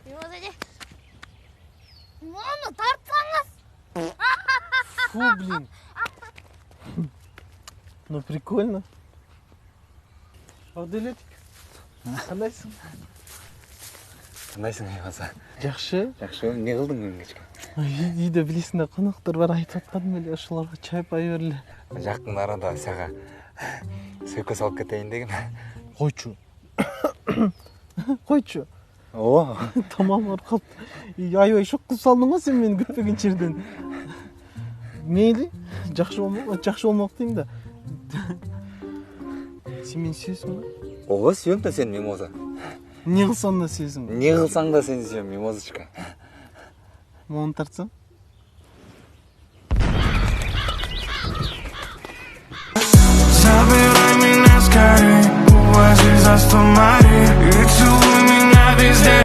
Мимоза эже. Мону тартсаңыз. Фу, блин. Ну, прикольно. Абделетик, қандайсың? Қандайсың Мимоза? Жақсы. Жақсы, не қылдың бүгін кешке? Үйде білесің да қонақтар бар, айтып жатқаным эле ошолорго чай пай берле. Жақын арада сага сөйкө салып кетейин дегем. Койчу. Койчу. Ооба. Тамам ооруп калып. Аябай шок кылып салдың го сен мени күтпөгөн жерден. Мейли, жакшы болмок дейм да. Сен мени сүйөсүң ба? Ого, сүйөм да сен Мимоза. Не кылсам да сүйөсүң ба? Не кылсаң да сени сүйөм Мимозочка. Мону тартсаң? Забирай меня скорей, увози за 100 морей. И целуй меня везде.